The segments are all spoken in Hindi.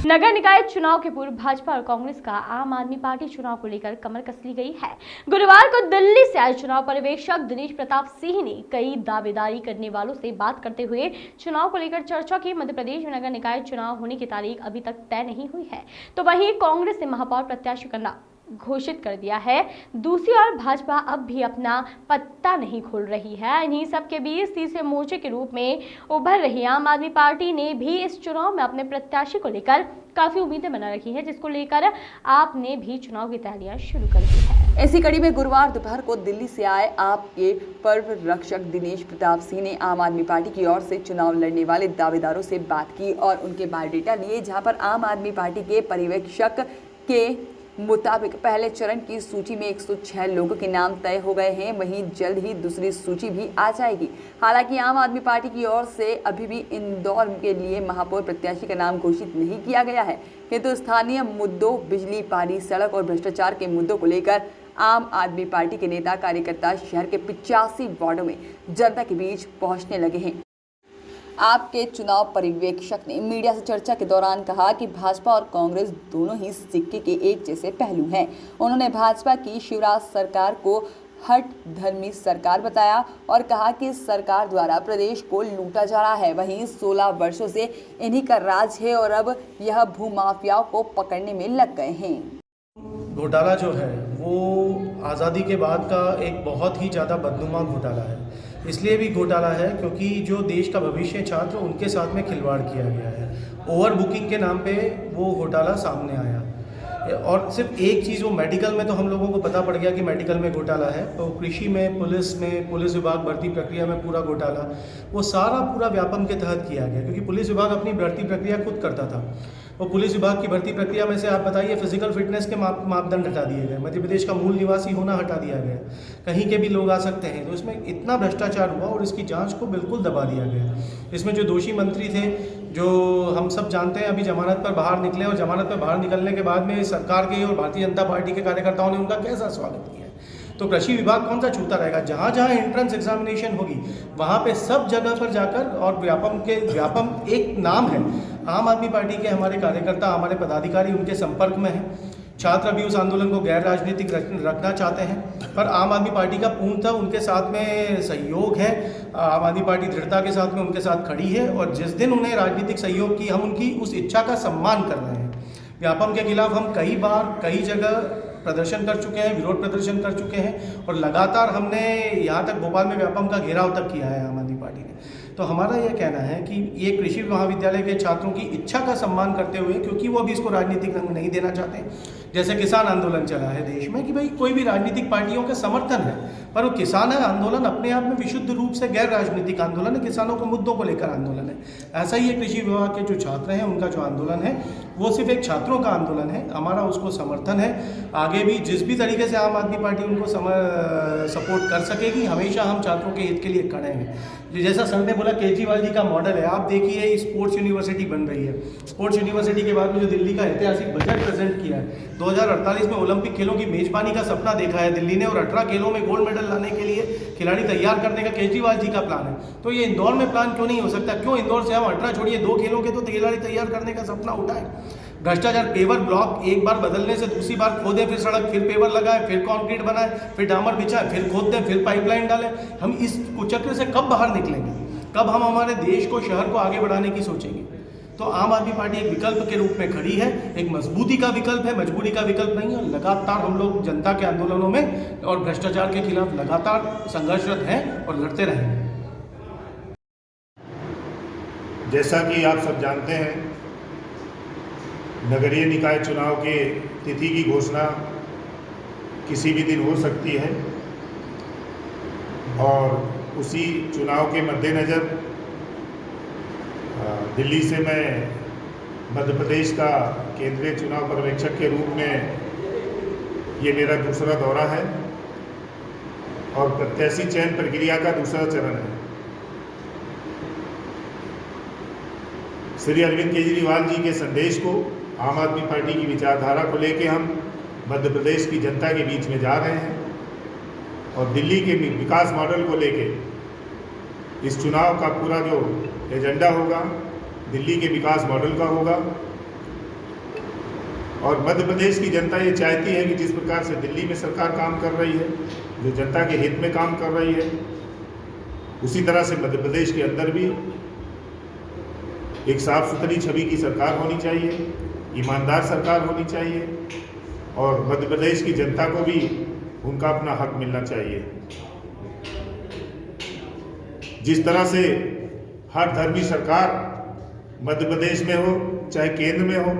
नगर निकाय चुनाव के पूर्व भाजपा और कांग्रेस का आम आदमी पार्टी चुनाव को लेकर कमर कस ली गई है। गुरुवार को दिल्ली से आए चुनाव पर्यवेक्षक दिनेश प्रताप सिंह ने कई दावेदारी करने वालों से बात करते हुए चुनाव को लेकर चर्चा की। मध्य प्रदेश में नगर निकाय चुनाव होने की तारीख अभी तक तय नहीं हुई है, तो वहीं कांग्रेस ने महापौर प्रत्याशी का नाम घोषित कर दिया है। दूसरी ओर भाजपा अब भी अपना पत्ता नहीं खोल रही है। इन्हीं सब के बीच तीसरे मोर्चे के रूप में उभर रही आम आदमी पार्टी ने भी इस चुनाव में अपने प्रत्याशी को लेकर काफी उम्मीदें बना रखी है, जिसको लेकर आपने भी चुनाव की तैयारियां शुरू कर दी है। इसी कड़ी में गुरुवार दोपहर को दिल्ली से आए आप के पर्यवेक्षक दिनेश प्रताप सिंह ने आम आदमी पार्टी की ओर से चुनाव लड़ने वाले दावेदारों से बात की और उनके बायोडेटा लिए, जहां पर आम आदमी पार्टी के पर्यवेक्षक के मुताबिक पहले चरण की सूची में 106 लोगों के नाम तय हो गए हैं। वहीं जल्द ही दूसरी सूची भी आ जाएगी। हालांकि आम आदमी पार्टी की ओर से अभी भी इंदौर के लिए महापौर प्रत्याशी का नाम घोषित नहीं किया गया है, किंतु स्थानीय मुद्दों, बिजली, पानी, सड़क और भ्रष्टाचार के मुद्दों को लेकर आम आदमी पार्टी के नेता कार्यकर्ता शहर के 85 वार्डों में जनता के बीच पहुंचने लगे हैं। आपके चुनाव पर्यवेक्षक ने मीडिया से चर्चा के दौरान कहा कि भाजपा और कांग्रेस दोनों ही सिक्के के एक जैसे पहलू हैं। उन्होंने भाजपा की शिवराज सरकार को हट धर्मी सरकार बताया और कहा कि सरकार द्वारा प्रदेश को लूटा जा रहा है। वहीं 16 वर्षों से इन्हीं का राज है और अब यह भूमाफियाओं को पकड़ने में लग गए हैं। घोटाला जो है वो आज़ादी के बाद का एक बहुत ही ज़्यादा बदनुमा घोटाला है। इसलिए भी घोटाला है क्योंकि जो देश का भविष्य छात्र उनके साथ में खिलवाड़ किया गया है। ओवर बुकिंग के नाम पे वो घोटाला सामने आया और सिर्फ एक चीज़, वो मेडिकल में तो हम लोगों को पता पड़ गया कि मेडिकल में घोटाला है, तो कृषि में, पुलिस विभाग भर्ती प्रक्रिया में पूरा घोटाला, वो सारा पूरा व्यापम के तहत किया गया। क्योंकि पुलिस विभाग अपनी भर्ती प्रक्रिया खुद करता था। और पुलिस विभाग की भर्ती प्रक्रिया में से आप बताइए, फिजिकल फिटनेस के मापदंड हटा दिए गए, मध्य प्रदेश का मूल निवासी होना हटा दिया गया, कहीं के भी लोग आ सकते हैं। तो इसमें इतना भ्रष्टाचार हुआ और इसकी जांच को बिल्कुल दबा दिया गया। इसमें जो दोषी मंत्री थे, जो हम सब जानते हैं, अभी जमानत पर बाहर निकले और जमानत पर बाहर निकलने के बाद में सरकार के और भारतीय जनता पार्टी के कार्यकर्ताओं ने उनका कैसा स्वागत किया। तो कृषि विभाग कौन सा छूता रहेगा? जहाँ जहाँ एंट्रेंस एग्जामिनेशन होगी वहाँ पे सब जगह पर जाकर, और व्यापम एक नाम है, आम आदमी पार्टी के हमारे कार्यकर्ता, हमारे पदाधिकारी उनके संपर्क में हैं। छात्र अभी उस आंदोलन को गैर राजनीतिक रखना चाहते हैं, पर आम आदमी पार्टी का पूर्णतः उनके साथ में सहयोग है। आम आदमी पार्टी दृढ़ता के साथ में उनके साथ खड़ी है और जिस दिन उन्हें राजनीतिक सहयोग की, हम उनकी उस इच्छा का सम्मान कर रहे हैं। व्यापम के खिलाफ हम कई बार कई जगह प्रदर्शन कर चुके हैं, विरोध प्रदर्शन कर चुके हैं और लगातार हमने यहाँ तक भोपाल में व्यापम का घेराव तक किया है आम आदमी पार्टी ने। तो हमारा यह कहना है कि ये कृषि महाविद्यालय के छात्रों की इच्छा का सम्मान करते हुए, क्योंकि वो अभी इसको राजनीतिक रंग नहीं देना चाहते, जैसे किसान आंदोलन चला है देश में कि भाई कोई भी राजनीतिक पार्टियों का समर्थन है, पर वो किसान आंदोलन अपने आप में विशुद्ध रूप से गैर राजनीतिक आंदोलन है, किसानों के मुद्दों को लेकर आंदोलन है। ऐसा ही ये कृषि विभाग के जो छात्र हैं उनका जो आंदोलन है वो सिर्फ एक छात्रों का आंदोलन है। हमारा उसको समर्थन है। आगे भी जिस भी तरीके से आम आदमी पार्टी उनको सपोर्ट कर सकेगी, हमेशा हम छात्रों के हित के लिए खड़े हैं। जैसा सर ने बोला, केजरीवाल जी का मॉडल है। आप देखिए, स्पोर्ट्स यूनिवर्सिटी बन रही है। स्पोर्ट्स यूनिवर्सिटी के बाद में जो दिल्ली का ऐतिहासिक बजट प्रेजेंट किया है, 2048 में ओलंपिक खेलों की मेजबानी का सपना देखा है दिल्ली ने और 18 खेलों में गोल्ड मेडल लाने के लिए खिलाड़ी तैयार करने का केजरीवाल जी का प्लान है। तो ये इंदौर में प्लान क्यों नहीं हो सकता? क्यों इंदौर से हम 18 छोड़िए 2 खेलों के तो खिलाड़ी तैयार करने का सपना उठाएं? भ्रष्टाचार, पेवर ब्लॉक एक बार बदलने से दूसरी बार खोदें, फिर सड़क, फिर पेवर लगाए, फिर कंक्रीट बनाए, फिर डामर बिछाए, फिर खोद दें, फिर पाइपलाइन डालें। हम इस कुचक्र से कब बाहर निकलेंगे? कब हम हमारे देश को, शहर को आगे बढ़ाने की सोचेंगे? तो आम आदमी पार्टी एक विकल्प के रूप में खड़ी है, एक मजबूती का विकल्प है, मजबूरी का विकल्प नहीं है। लगातार हम लोग जनता के आंदोलनों में और भ्रष्टाचार के खिलाफ लगातार संघर्षरत हैं और लड़ते रहेंगे। जैसा कि आप सब जानते हैं, नगरीय निकाय चुनाव के तिथि की घोषणा किसी भी दिन हो सकती है और उसी चुनाव के मद्देनज़र दिल्ली से मैं मध्य प्रदेश का केंद्रीय चुनाव पर्यवेक्षक के रूप में ये मेरा दूसरा दौरा है और प्रत्याशी चयन प्रक्रिया का दूसरा चरण है। श्री अरविंद केजरीवाल जी के संदेश को, आम आदमी पार्टी की विचारधारा को लेकर हम मध्य प्रदेश की जनता के बीच में जा रहे हैं और दिल्ली के विकास मॉडल को लेकर इस चुनाव का पूरा जो एजेंडा होगा, दिल्ली के विकास मॉडल का होगा। और मध्य प्रदेश की जनता ये चाहती है कि जिस प्रकार से दिल्ली में सरकार काम कर रही है, जो जनता के हित में काम कर रही है, उसी तरह से मध्य प्रदेश के अंदर भी एक साफ सुथरी छवि की सरकार होनी चाहिए, ईमानदार सरकार होनी चाहिए और मध्य प्रदेश की जनता को भी उनका अपना हक मिलना चाहिए। जिस तरह से हर धर्मी सरकार मध्य प्रदेश में हो, चाहे केंद्र में हो,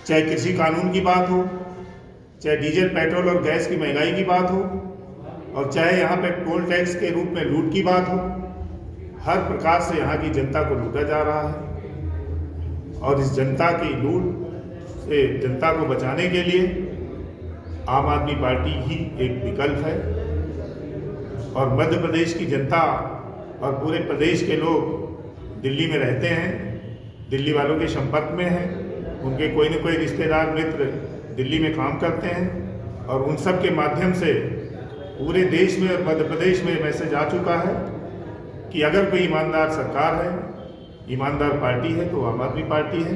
चाहे कृषि कानून की बात हो, चाहे डीजल पेट्रोल और गैस की महंगाई की बात हो, और चाहे यहाँ पे टोल टैक्स के रूप में लूट की बात हो, हर प्रकार से यहाँ की जनता को लूटा जा रहा है। और इस जनता की लूट से जनता को बचाने के लिए आम आदमी पार्टी ही एक विकल्प है। और मध्य प्रदेश की जनता और पूरे प्रदेश के लोग दिल्ली में रहते हैं, दिल्ली वालों के संपर्क में हैं, उनके कोई न कोई रिश्तेदार मित्र दिल्ली में काम करते हैं और उन सब के माध्यम से पूरे देश में और मध्य प्रदेश में मैसेज आ चुका है कि अगर कोई ईमानदार सरकार है, ईमानदार पार्टी है तो आम आदमी पार्टी है।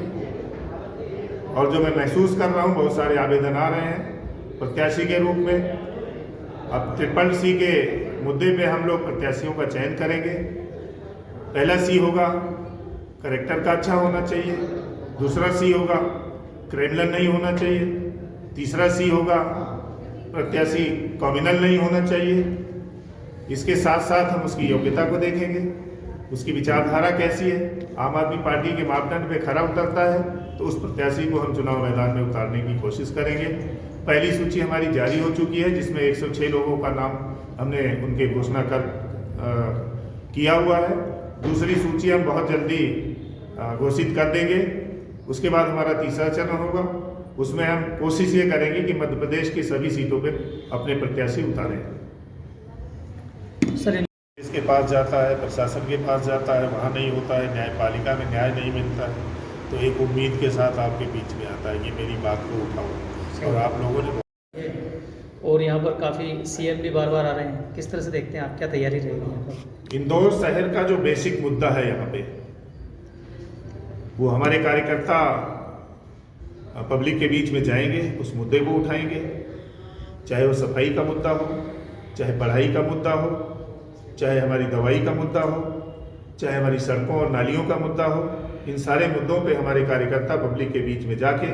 और जो मैं महसूस कर रहा हूँ, बहुत सारे आवेदन आ रहे हैं प्रत्याशी के रूप में। अब CCC के मुद्दे पे हम लोग प्रत्याशियों का चयन करेंगे। पहला C होगा करेक्टर का अच्छा होना चाहिए, दूसरा C होगा क्रिमिनल नहीं होना चाहिए, तीसरा C होगा प्रत्याशी कॉम्युनल नहीं होना चाहिए। इसके साथ साथ हम उसकी योग्यता को देखेंगे, उसकी विचारधारा कैसी है, आम आदमी पार्टी के मापदंड पे खरा उतरता है तो उस प्रत्याशी को हम चुनाव मैदान में उतारने की कोशिश करेंगे। पहली सूची हमारी जारी हो चुकी है जिसमें 106 लोगों का नाम हमने उनके घोषणा कर किया हुआ है। दूसरी सूची हम बहुत जल्दी घोषित कर देंगे। उसके बाद हमारा तीसरा चरण होगा, उसमें हम कोशिश ये करेंगे कि मध्य प्रदेश की सभी सीटों पे अपने प्रत्याशी उतारें। सर इसके पास जाता है, प्रशासन के पास जाता है, वहाँ नहीं होता है, न्यायपालिका में न्याय नहीं मिलता है, तो एक उम्मीद के साथ आपके बीच में आता है कि मेरी बात को उठाओ। और आप लोगों ने और यहाँ पर काफ़ी CM भी बार बार आ रहे हैं, किस तरह से देखते हैं आप, क्या तैयारी रहेगी यहाँ पर? इंदौर शहर का जो बेसिक मुद्दा है यहाँ पे, वो हमारे कार्यकर्ता पब्लिक के बीच में जाएंगे, उस मुद्दे को उठाएंगे, चाहे वो सफाई का मुद्दा हो, चाहे पढ़ाई का मुद्दा हो, चाहे हमारी दवाई का मुद्दा हो, चाहे हमारी सड़कों और नालियों का मुद्दा हो। इन सारे मुद्दों पे हमारे कार्यकर्ता पब्लिक के बीच में जाके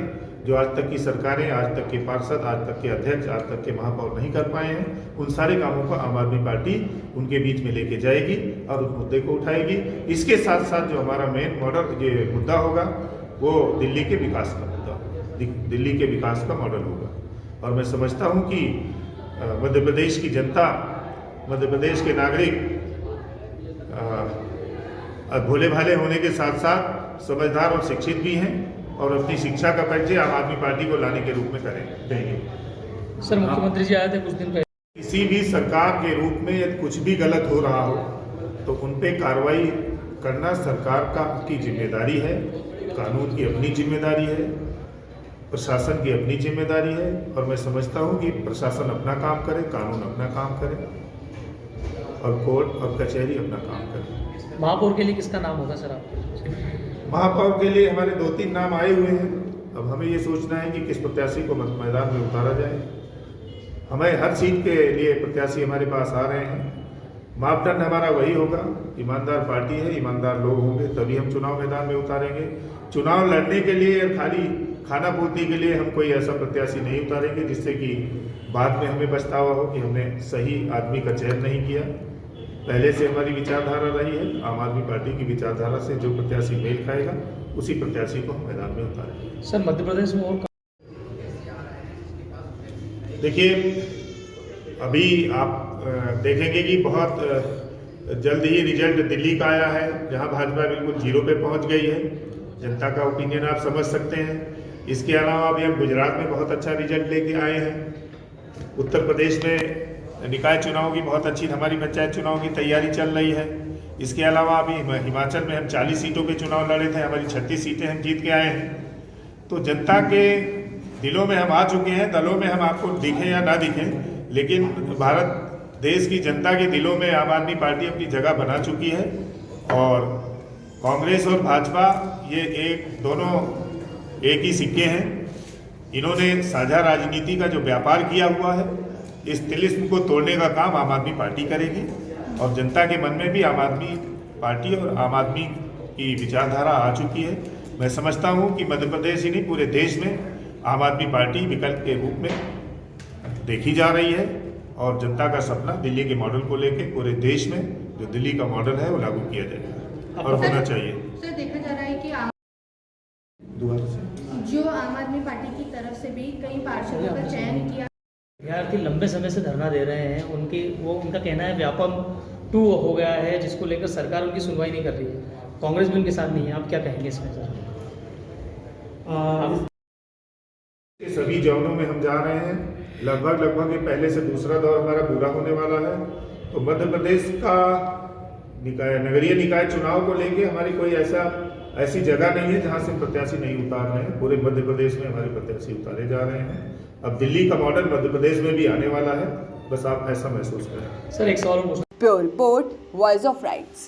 जो आज तक की सरकारें, आज तक के पार्षद, आज तक के अध्यक्ष, आज तक के महापौर नहीं कर पाए हैं, उन सारे कामों को आम आदमी पार्टी उनके बीच में लेके जाएगी और उस मुद्दे को उठाएगी। इसके साथ साथ जो हमारा मेन मॉडल ये मुद्दा होगा वो दिल्ली के विकास का मुद्दा, दिल्ली के विकास का मॉडल होगा। और मैं समझता हूँ कि मध्य प्रदेश की जनता, मध्य प्रदेश के नागरिक भोले भाले होने के साथ साथ समझदार और शिक्षित भी हैं और अपनी शिक्षा का परिचय आम आदमी पार्टी को लाने के रूप में देंगे। सर मुख्यमंत्री जी आए थे कुछ दिन पहले, किसी भी सरकार के रूप में यदि कुछ भी गलत हो रहा हो तो उन पे कार्रवाई करना सरकार का की जिम्मेदारी है, कानून की अपनी जिम्मेदारी है, प्रशासन की अपनी जिम्मेदारी है। और मैं समझता हूँ कि प्रशासन अपना काम करे, कानून अपना काम करे और कोर्ट और कचहरी अपना काम करे। महापौर के लिए किसका नाम होगा सर आपके? महापौर के लिए हमारे 2-3 नाम आए हुए हैं। अब हमें ये सोचना है कि किस प्रत्याशी को मैदान में उतारा जाए। हमें हर सीट के लिए प्रत्याशी हमारे पास आ रहे हैं। मापदंड हमारा वही होगा, ईमानदार पार्टी है, ईमानदार लोग होंगे तभी हम चुनाव मैदान में उतारेंगे। चुनाव लड़ने के लिए या खाली खाना पूर्ति के लिए हम कोई ऐसा प्रत्याशी नहीं उतारेंगे जिससे कि बाद में हमें पछतावा हो कि हमने सही आदमी का चयन नहीं किया। पहले से हमारी विचारधारा रही है, आम आदमी पार्टी की विचारधारा से जो प्रत्याशी मेल खाएगा उसी प्रत्याशी को हम मैदान में उतारेंगे। सर मध्य प्रदेश में और देखिए, अभी आप देखेंगे कि बहुत जल्द ही रिजल्ट दिल्ली का आया है जहां भाजपा बिल्कुल जीरो पे पहुंच गई है। जनता का ओपिनियन आप समझ सकते हैं। इसके अलावा अभी हम गुजरात में बहुत अच्छा रिजल्ट लेके आए हैं। उत्तर प्रदेश में निकाय चुनाव की बहुत अच्छी हमारी पंचायत चुनाव की तैयारी चल रही है। इसके अलावा अभी हिमाचल में हम 40 सीटों पे चुनाव लड़े थे, हमारी 36 सीटें हम जीत के आए हैं। तो जनता के दिलों में हम आ चुके हैं। दलों में हम आपको दिखें या ना दिखें, लेकिन भारत देश की जनता के दिलों में आम आदमी पार्टी अपनी जगह बना चुकी है और कांग्रेस और भाजपा ये दोनों एक ही सिक्के हैं। इन्होंने साझा राजनीति का जो व्यापार किया हुआ है, इस तिलिस्म को तोड़ने का काम आम आदमी पार्टी करेगी और जनता के मन में भी आम आदमी पार्टी और आम आदमी की विचारधारा आ चुकी है। मैं समझता हूं कि मध्य प्रदेश ही नहीं पूरे देश में आम आदमी पार्टी विकल्प के रूप में देखी जा रही है और जनता का सपना दिल्ली के मॉडल को लेके पूरे देश में जो दिल्ली का मॉडल है वो लागू किया जाएगा और होना चाहिए। सर, देखा जा रहा है कि दोबारा से जो आम आदमी पार्टी की तरफ से भी कई पार्षदों का चयन किया। विद्यार्थी लंबे समय से धरना दे रहे हैं, उनका कहना है व्यापम 2 हो गया है, जिसको लेकर सरकार उनकी सुनवाई नहीं कर रही है। कांग्रेस भी उनके साथ नहीं है, आप क्या कहेंगे इसमें सर? सभी जोनों में हम जा रहे हैं। लगभग ये पहले से दूसरा दौर हमारा पूरा होने वाला है। तो मध्य प्रदेश का नगरीय निकाय चुनाव को लेके हमारी कोई ऐसी जगह नहीं है जहां से प्रत्याशी नहीं उतार रहे हैं। पूरे मध्य प्रदेश में हमारे प्रत्याशी उतारे जा रहे हैं। अब दिल्ली का मॉडल मध्य प्रदेश में भी आने वाला है, बस आप ऐसा महसूस करें। सर, एक सवाल पूछना। Bureau report, voice of rights.